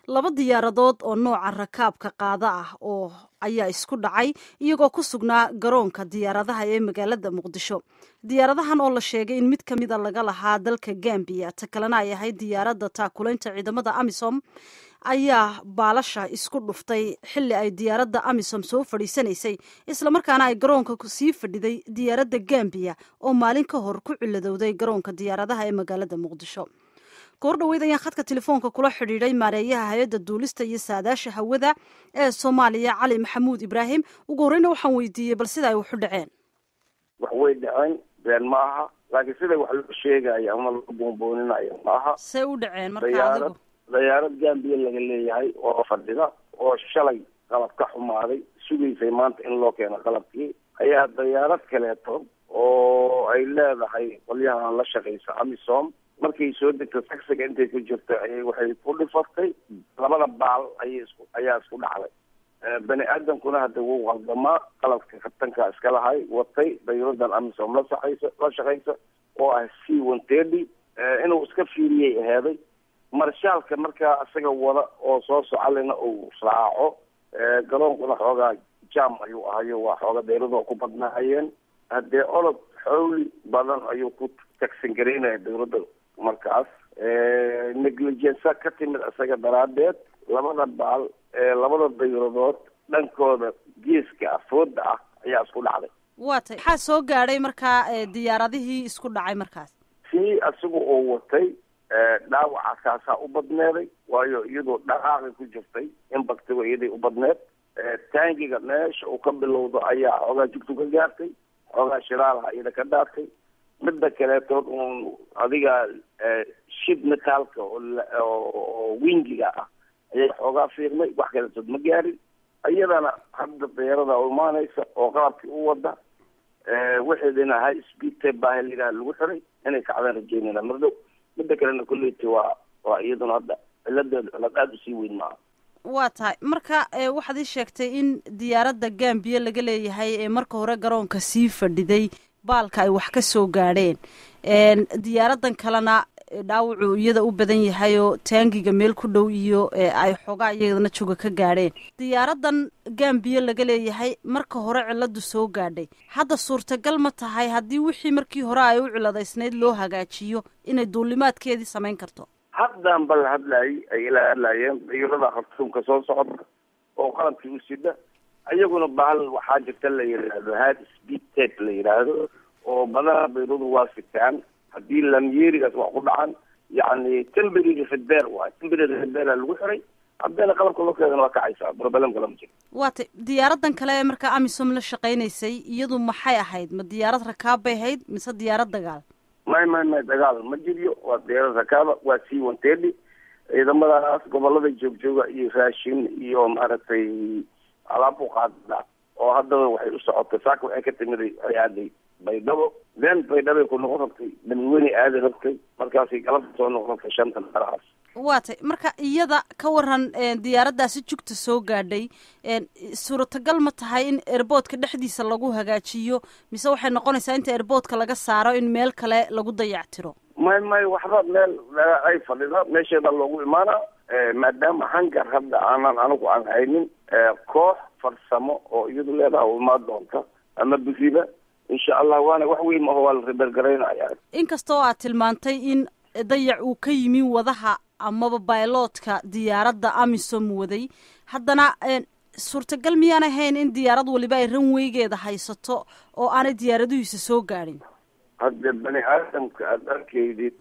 laba diyaaradood oo nooca rakaabka qaada ah oo ayaa isku dhacay iyagoo ku sugnaa garoonka diyaaradaha ee magaalada muqdisho. diyaaradahan oo la sheegay in mid ka mida laga lahaa dalka Gambia ta kalena ay ahayd diyaaradda taakuleynta ciidamada AMISOM ayaa baalasha isku dhuftay xilli ay diyaaradda AMISOM soo fadhiisanaysay islamarkaana ay garoonka sii fadhiday diyaaradda Gambia oo maalin ka hor ku ciladowday garoonka diyaaradaha ee magaalada muqdisho. goordhaweyd ayaan khadka telefoonka kula xidhiidhay maareeyaha hay-adda duulista iyo saadaasha hawada ee Soomaaliya Cali Maxamuud Ibraahim. ugu horreyna waxaan weydiiyey bal sida ay wax u dhaceen. wax way dhaceen been ma aha, laakiin sida wax loo sheegaya ama loo boonbooninayo ma aha. see u dhaceen markaa diyaarad Gambia laga leeyahay oo fadhida oo shalay qalab ka xumaaday sugaysay maanta in loo keeno qalabkii ayaa diyaarad kaleeto oo ay leedahay qolyahan la shaqeysa AMISOM markay soo degto taxiga intay ku jirto ayay waxay ku dhifatay labada baal ayaa isku dhacday. bani aadamkuna hadda wuu qaldamaa, qalabka kabtanka iska lahay watay dayuuradan AMISOM la shaqeysa oo ah C-130 inuu iska fiiriyay aheeday marshaalka markaa isaga wada oo soo socalina uu raaco garoonkuna xoogaa jam ayuu ahayo waa xooga dayuurada ku badnaayeen haddee olod xowli badan ayuu ku tagsan garaynaya dawladda markaas negligence ka timid isaga daraadeed labada baal labada dayuuradood dhankooda geeska afooda ah ayaa isku dhacday. waatay maxaa soo gaadhay markaa diyaaradihii isku dhacay markaas si isaga oo watay dhaawaca kaasaa u badneeday waayo iyadoo dhaqaaqi ku jirtay in baktigo iyaday u badneed taangiga meesha uu ka bilowdo ayaa xoogaa jugtu ka gaartay xoogaa shiraalaha iyada ka dhaartay midda kaleetood uun adiga shid metaalka oo wingiga ah ayaa xoogaa fiirmay wax kaleetood ma gaarin iyadana hadda diyaarada u imaanaysa oo qalabkii u wada waxeedina high speed tape baa liraa lagu xiray inay kacdaan rajeynayna mardow midda kalena kulleyti waa iyaduna hadda ciladeeda cilad aada usii weyn maaha. waa tahay marka waxaad ii sheegtay in diyaaradda Gambia laga leeyahay ee marka hore garoonka sii fadhiday baalka ay wax ka soo gaadheen diyaaradan kalena dhaawacu iyada u badan yahay oo taangiga meel ku dhow iyo ay xoogaa iyadana jooga ka gaadheen. diyaaradan Gambia laga leeyahay marka hore ciladu soo gaadhay hadda suurtagal ma tahay haddii wixii markii hore ay u ciladaysnayd loo hagaajiyo inay duulimaadkeedii samayn karto? haddan bal hadlayay ay ila hadlayeen diyuurada khartuumka soo socda oo qalabkii u sida ayaguna bahal waxaa jirta la yidhaahdo high speed tape la yidhaahdo oo badanaa dayuuradu waa sitaan haddii lamyeerigaas wax ku dhacan yacni temporary repair waay temporary repair lagu xiray haddana qalabka loo keedana waa kacaysaa problemka lama jiro. waatay diyaaradan kale ee markaa AMISOM la shaqaynaysay iyadu maxay ahayd ma diyaarad rakaab bay ahayd mise diyaarad dagaal? may dagaal ma jiriyo waa diyaarad rakaaba waa C-130 ciidamadaas gobolada joogjooga iyo raashin iyo maaragtay alaab u qaada oo haddaba waxay u socotay saaka waxay ka timiday ay aaday baydhabo then baydhabay ku noqon rabtay dadweyne aadi rabtay markaasay galabta soo noqon rabtay shanta meelahaas. waatay marka iyada ka waran diyaaraddaasi jugta soo gaadhay suurtagal ma tahay in airboodka dhexdiisa lagu hagaajiyo mise waxay noqonaysaa inta airboodka laga saaro in meel kale lagu dayactiro? may waxba meel ay fadhida meesheeda loogu imaanaa maadaama hangar hadda anigu aan haynin koox farsamo oo iyadu leedaha u imaan doonta ama biriba insha allah waana wax weyn maho waa la rebergaraynaya. inkastoo aad tilmaantay in dayac uu ka yimi wadaha amaba bailoodka diyaaradda AMISOM waday haddana suurtagal miyaan ahayn in diyaarad waliba ay ranweygeeda haysato oo aanay diyaaraduhiisa soo gaadhin? hadda bani aadamka aada arkaydid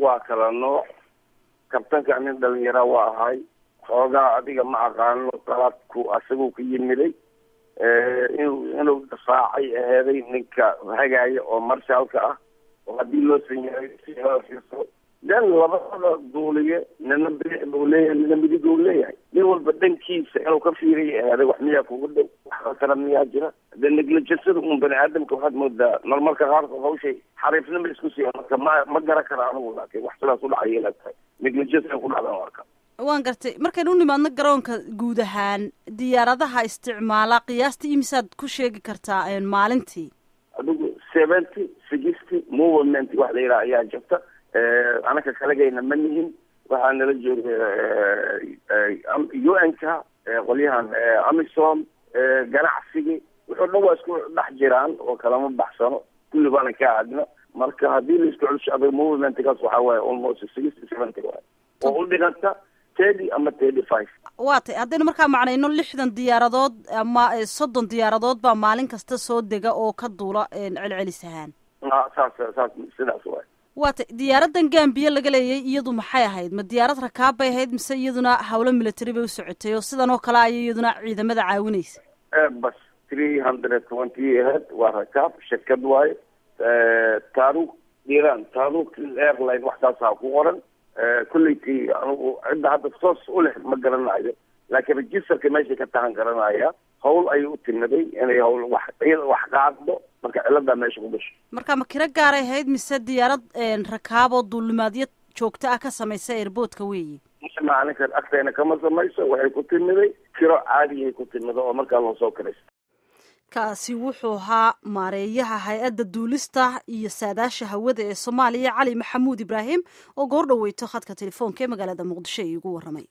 waa kala nooc kabtanka nin dhalinyara waa ahay xoogaa adiga ma aqaano qalabku asagoo ka yimiday inuu dafaacay aheeday ninka hagaaya oo marshaalka ah oo haddii loo sanyahay den labada duuliye nina bidix buu leeyahay nina midig uu leeyahay nin walba dhankiisa inuu ka fiiriya aheeday wax miyaa kugu dhow wax kala miyaa jira de negligensada un bani aadamka waxaad moodaa marmarka qaarkood hawshay xariifnima isku siiya marka ma garan kara anigu laakiin wax sidaas u dhacay ila tahay negligence ku dhacdan arka. waan gartay markaynu u nimaadno garoonka guud ahaan diyaaradaha isticmaala qiyaastii imisaad ku sheegi kartaa maalintii? adigu 70-60 movement wax la yidhaha ayaa jirta anaka kalagayna ma nihin waxaa nala jooga UN-ka qolyahan amisom ganacsigii wuxuu dhan waa isku dhex jiraan oo kalama baxsano kulli baana ka aadna marka haddii la isku celsho adag movementkaas waxaa waaye almost 60-70 waaye oo u dhiganta 30 ama 35. waa tay haddaynu markaa macnayno 60 diyaaradood ama 30 diyaaradood baa maalin kasta soo dega oo ka duula celcelis ahaan. saas sidaas waaye. waa tay diyaaradan Gambiya laga leeyay iyadu maxay ahayd ma diyaarad rakaab bay ahayd mise iyaduna hawlo military bay u socotay oo sidan oo kale ay iyaduna ciidamada caawinaysa? bas 320 ahayd waa rakaab shirkad waaye taaruk Iran taaruk airline waxtaasaa ku qoran kullitii anigu cidda hadda toos u leh ma garanayo laakiin registerka meesha ka tahan garanaya hawl ay u timiday inay hawl wax qaaddo marka cilada meesha ku gasho. marka ma kira gaaray ahayd mise diyaarad rakaab oo duulimaadyo joogto ah ka samaysa airportka weeyi? maalinkan agteena kama samayso waxay ku timiday kiro caadi ay ku timido oo markaa loo soo kiraysto. kaasi wuxuu ahaa maareeyaha hay-adda duulista iyo saadaasha hawada ee Soomaaliya Cali Maxamuud Ibraahim oo goor dhaweyto khadka telefoonka ee magaalada Muqdisho igu waramay.